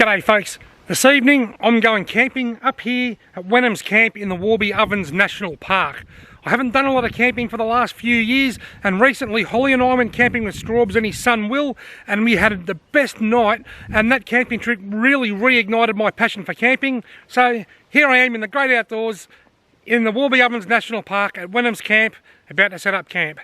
G'day folks, this evening I'm going camping up here at Whenams Camp in the Warby Ovens National Park. I haven't done a lot of camping for the last few years, and recently Holly and I went camping with Straubs and his son Will, and we had the best night, and that camping trip really reignited my passion for camping. So here I am in the great outdoors in the Warby Ovens National Park at Whenams Camp, about to set up camp.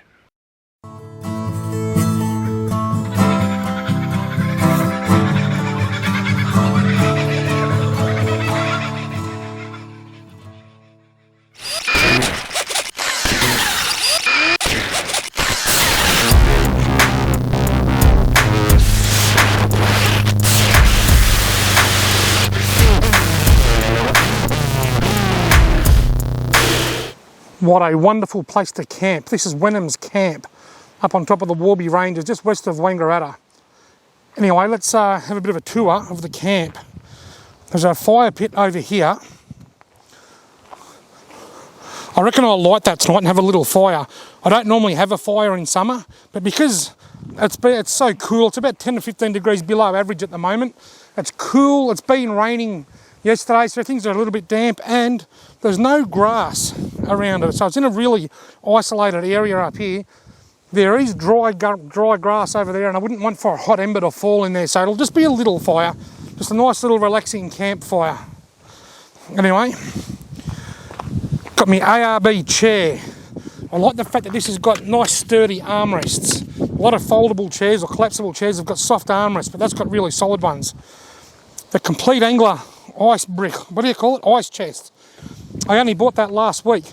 What a wonderful place to camp. This is Whenams Camp, up on top of the Warby Ranges, just west of Wangaratta. Anyway, let's have a bit of a tour of the camp. There's a fire pit over here. I reckon I'll light that tonight and have a little fire. I don't normally have a fire in summer, but because it's so cool, it's about 10 to 15 degrees below average at the moment. It's cool, it's been raining yesterday, so things are a little bit damp, and there's no grass around it, so it's in a really isolated area up here. There is dry grass over there, and I wouldn't want for a hot ember to fall in there, so it'll just be a little fire, just a nice little relaxing campfire. Anyway, got my ARB chair. I like the fact that this has got nice sturdy armrests. A lot of foldable chairs or collapsible chairs have got soft armrests, but that's got really solid ones. The Complete Angler ice brick, what do you call it? Ice chest. I only bought that last week.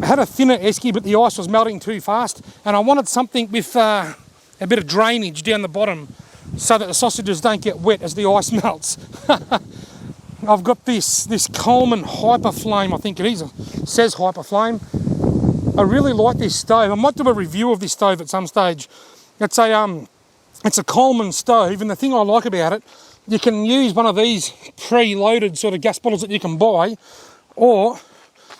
I had a thinner esky, but the ice was melting too fast, and I wanted something with a bit of drainage down the bottom so that the sausages don't get wet as the ice melts. I've got this Coleman Hyperflame, I think it is. It says Hyperflame. I really like this stove. I might do a review of this stove at some stage. It's a Coleman stove, and the thing I like about it, you can use one of these pre-loaded sort of gas bottles that you can buy, or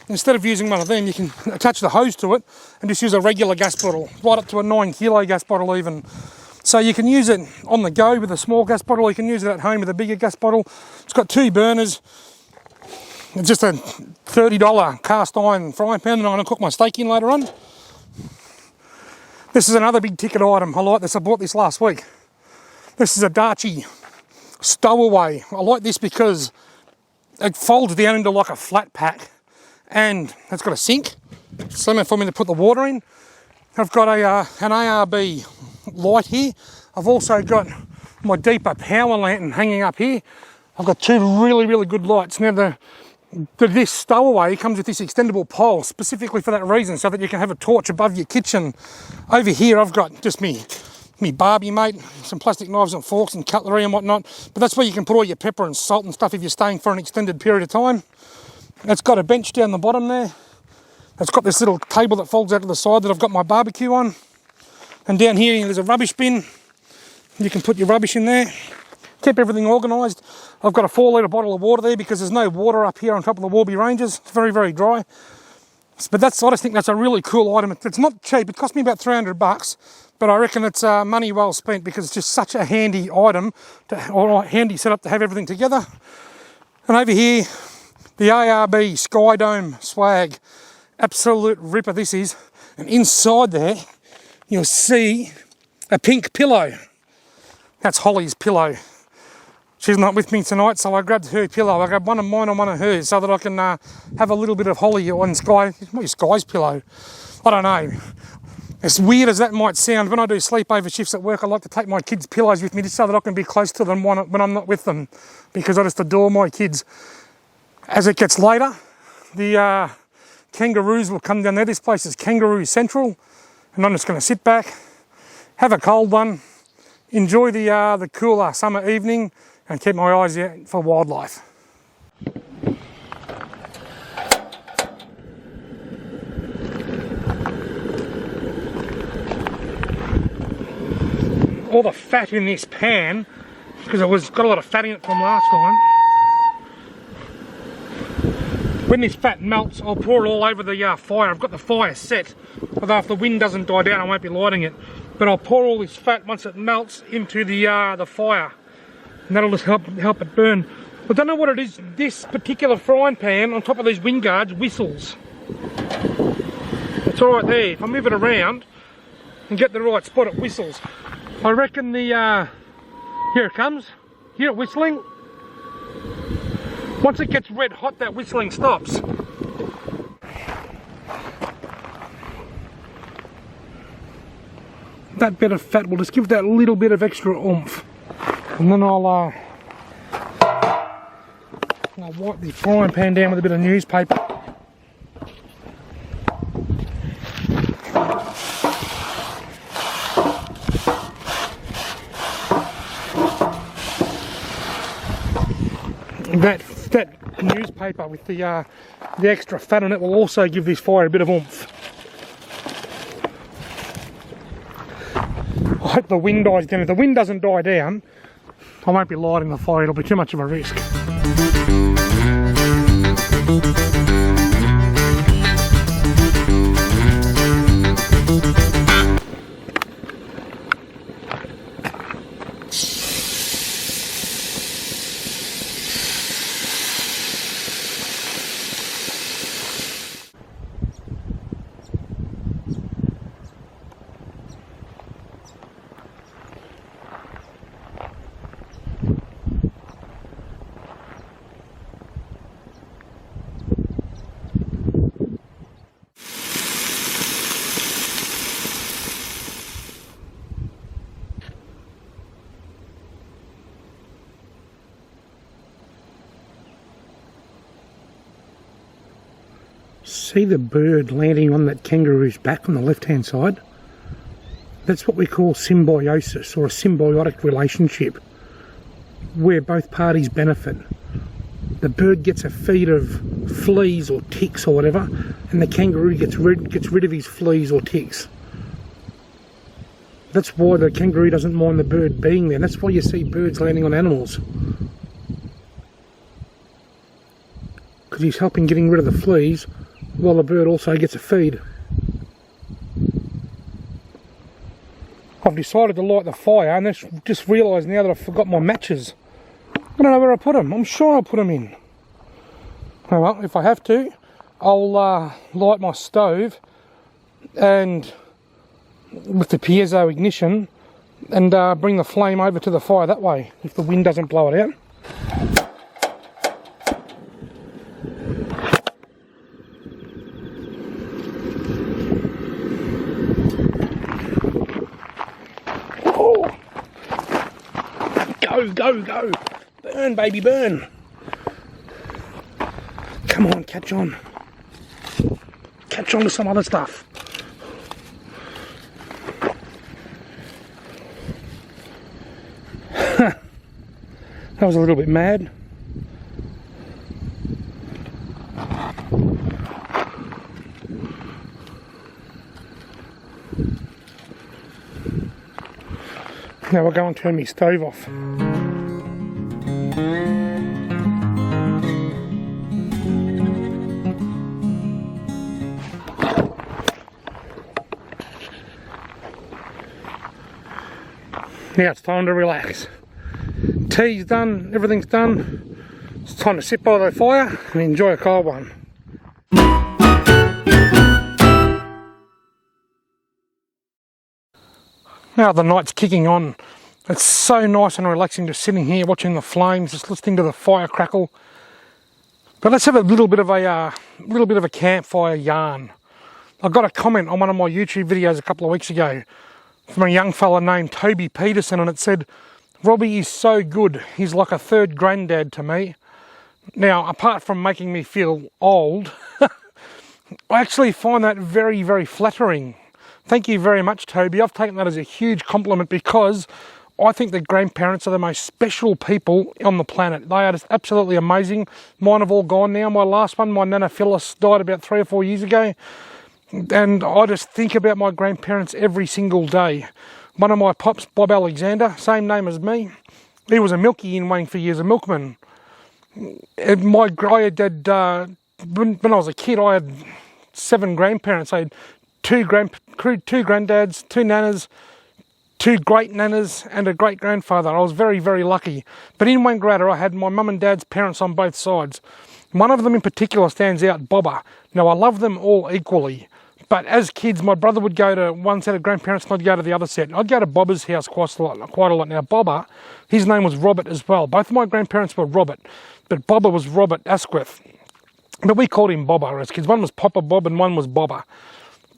instead of using one of them, you can attach the hose to it and just use a regular gas bottle, right up to a 9 kilo gas bottle even. So you can use it on the go with a small gas bottle, you can use it at home with a bigger gas bottle. It's got 2 burners. It's just a $30 cast iron frying pan, and I'm going to cook my steak in later on. This is another big ticket item. I like this, I bought this last week. This is a Darchie stowaway. I like this because it folds down into like a flat pack, and it's got a sink, somewhere for me to put the water in. I've got an ARB light here. I've also got my deeper power lantern hanging up here. I've got 2 really good lights. Now this stowaway comes with this extendable pole specifically for that reason, so that you can have a torch above your kitchen. Over here I've got just me Barbie mate, some plastic knives and forks and cutlery and whatnot, but that's where you can put all your pepper and salt and stuff if you're staying for an extended period of time. It's got a bench down the bottom there. It's got this little table that folds out to the side that I've got my barbecue on, and down here there's a rubbish bin. You can put your rubbish in there, keep everything organised. I've got a 4 litre bottle of water there because there's no water up here on top of the Warby Ranges. It's very dry, but I just think that's a really cool item. It's not cheap, it cost me about $300, but I reckon it's money well spent because it's just such a handy item, or a handy setup to have everything together. And over here, the ARB Sky Dome swag. Absolute ripper this is. And inside there, you'll see a pink pillow. That's Holly's pillow. She's not with me tonight, so I grabbed her pillow. I grabbed one of mine and one of hers so that I can have a little bit of Holly on Sky's pillow. I don't know. As weird as that might sound, when I do sleepover shifts at work, I like to take my kids' pillows with me just so that I can be close to them when I'm not with them, because I just adore my kids. As it gets later, the Kangaroos will come down there. This place is Kangaroo Central, and I'm just going to sit back, have a cold one, enjoy the cooler summer evening, and keep my eyes out for wildlife. All the fat in this pan, because it got a lot of fat in it from last time. When this fat melts, I'll pour it all over the fire. I've got the fire set, although if the wind doesn't die down, I won't be lighting it. But I'll pour all this fat, once it melts, into the fire. and that'll just help it burn. I don't know what it is. This particular frying pan on top of these wind guards whistles. It's all right there. If I move it around and get the right spot, it whistles. I reckon the here it comes. Hear it whistling. Once it gets red hot, that whistling stops. That bit of fat will just give that little bit of extra oomph, and then I'll wipe the frying pan down with a bit of newspaper. That newspaper with the extra fat on it will also give this fire a bit of oomph. I hope the wind dies down. If the wind doesn't die down, I won't be lighting the fire. It'll be too much of a risk. See the bird landing on that kangaroo's back on the left hand side? That's what we call symbiosis, or a symbiotic relationship, where both parties benefit. The bird gets a feed of fleas or ticks or whatever, and the kangaroo gets rid of his fleas or ticks. That's why the kangaroo doesn't mind the bird being there. That's why you see birds landing on animals, because he's helping getting rid of the fleas while the bird also gets a feed. I've decided to light the fire, and I just realised now that I've forgot my matches. I don't know where I put them. I'm sure I put them in. Oh well, if I have to, I'll light my stove and with the piezo ignition and bring the flame over to the fire that way, if the wind doesn't blow it out. Go, go! Burn, baby, burn! Come on, catch on. Catch on to some other stuff. That was a little bit mad. Now we'll go and turn my stove off. Now it's time to relax. Tea's done, everything's done. It's time to sit by the fire and enjoy a cold one. Now the night's kicking on. It's so nice and relaxing just sitting here watching the flames, just listening to the fire crackle. But let's have a little bit of a campfire yarn. I got a comment on one of my YouTube videos a couple of weeks ago from a young fella named Toby Peterson, and it said, "Robbie is so good, he's like a third granddad to me." Now, apart from making me feel old, I actually find that very, very flattering. Thank you very much, Toby. I've taken that as a huge compliment, because I think that grandparents are the most special people on the planet. They are just absolutely amazing. Mine have all gone now. My last one, my Nana Phyllis, died about 3 or 4 years ago. And I just think about my grandparents every single day. One of my pops, Bob Alexander, same name as me. He was a milkie in Wang for years, a milkman. And when I was a kid, I had 7 grandparents. I had two granddads, 2 nanas, 2 great nanas and a great grandfather. I was very, very lucky. But in Wangaratta, I had my mum and dad's parents on both sides. One of them in particular stands out, Bobber. Now, I love them all equally. But as kids, my brother would go to one set of grandparents and I'd go to the other set. I'd go to Bobber's house quite a lot. Now, Bobber, his name was Robert as well. Both of my grandparents were Robert, but Bobber was Robert Asquith. But we called him Bobber as kids. One was Papa Bob and one was Bobber.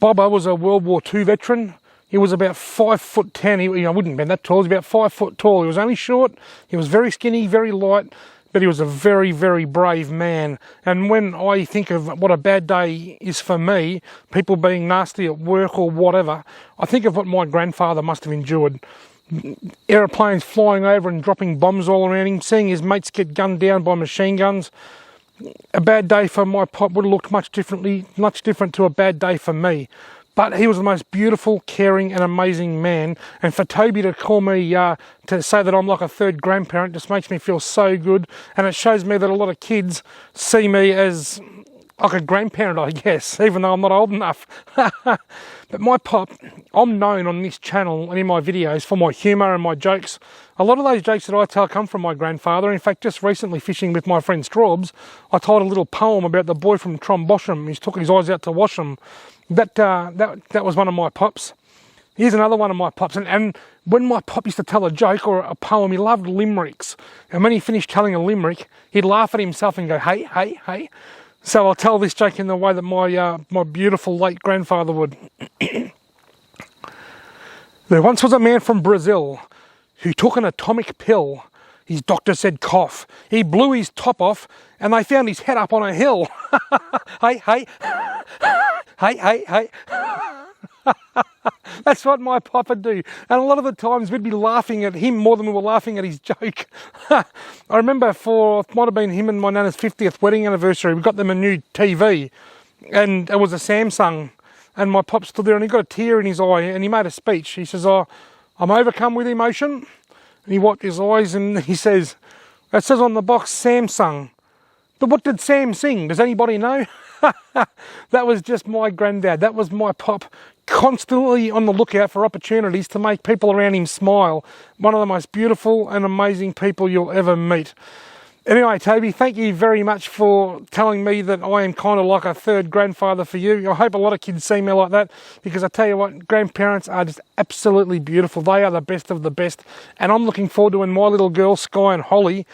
Bobber was a World War II veteran. He was about 5'10". He wouldn't have been that tall. He was about 5 foot tall. He was only short. He was very skinny, very light. But he was a very, very brave man. And when I think of what a bad day is for me, people being nasty at work or whatever, I think of what my grandfather must have endured. Aeroplanes flying over and dropping bombs all around him, seeing his mates get gunned down by machine guns. A bad day for my pop would have looked much different to a bad day for me. But he was the most beautiful, caring and amazing man. And for Toby to call me, to say that I'm like a third grandparent just makes me feel so good. And it shows me that a lot of kids see me as like a grandparent, I guess, even though I'm not old enough. But my pop, I'm known on this channel and in my videos for my humour and my jokes. A lot of those jokes that I tell come from my grandfather. In fact, just recently fishing with my friend Straubs, I told a little poem about the boy from Trombosham. He's took his eyes out to wash them. That was one of my pops. Here's another one of my pops. And when my pop used to tell a joke or a poem, he loved limericks. And when he finished telling a limerick, he'd laugh at himself and go, hey, hey, hey. So I'll tell this joke in the way that my beautiful late grandfather would. There once was a man from Brazil who took an atomic pill. His doctor said cough. He blew his top off and they found his head up on a hill. Hey, hey. Hey, hey, hey. That's what my pop would do. And a lot of the times we'd be laughing at him more than we were laughing at his joke. I remember it might have been him and my nana's 50th wedding anniversary, we got them a new TV and it was a Samsung. And my pop stood there and he got a tear in his eye and he made a speech. He says, I'm overcome with emotion. And he wiped his eyes and he says, it says on the box Samsung. But what did Sam sing? Does anybody know? That was just my granddad. That was my pop, constantly on the lookout for opportunities to make people around him smile. One of the most beautiful and amazing people you'll ever meet. Anyway, Toby, thank you very much for telling me that I am kind of like a third grandfather for you. I hope a lot of kids see me like that, because I tell you what, grandparents are just absolutely beautiful. They are the best of the best. And I'm looking forward to when my little girls, Sky and Holly,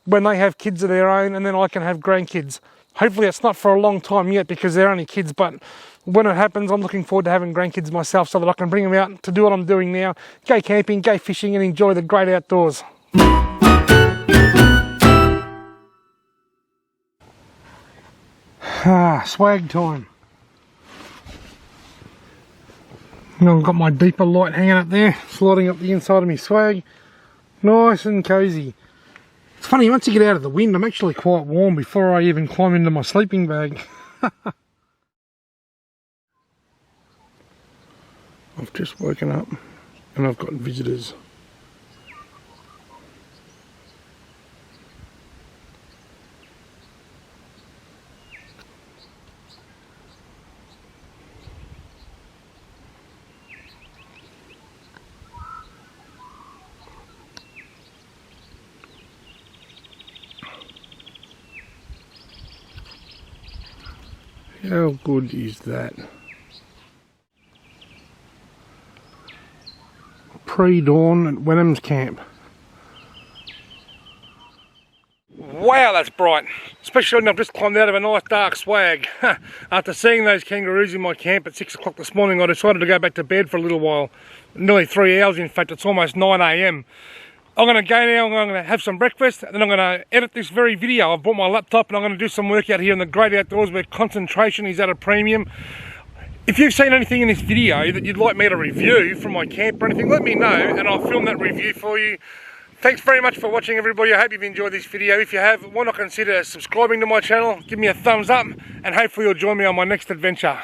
when they have kids of their own and then I can have grandkids. Hopefully it's not for a long time yet because they're only kids, but when it happens, I'm looking forward to having grandkids myself so that I can bring them out to do what I'm doing now. Go camping, go fishing and enjoy the great outdoors. Swag time. Now I've got my deeper light hanging up there, sliding up the inside of my swag. Nice and cosy. It's funny, once you get out of the wind, I'm actually quite warm before I even climb into my sleeping bag. I've just woken up and I've got visitors. How good is that? Pre-dawn at Whenams Camp. Wow, that's bright. Especially when I've just climbed out of a nice dark swag. After seeing those kangaroos in my camp at 6 o'clock this morning, I decided to go back to bed for a little while. Nearly 3 hours, in fact, it's almost 9 AM. I'm going to go now, I'm going to have some breakfast, and then I'm going to edit this very video. I've brought my laptop and I'm going to do some work out here in the great outdoors where concentration is at a premium. If you've seen anything in this video that you'd like me to review from my camp or anything, let me know and I'll film that review for you. Thanks very much for watching, everybody. I hope you've enjoyed this video. If you have, why not consider subscribing to my channel, give me a thumbs up, and hopefully you'll join me on my next adventure.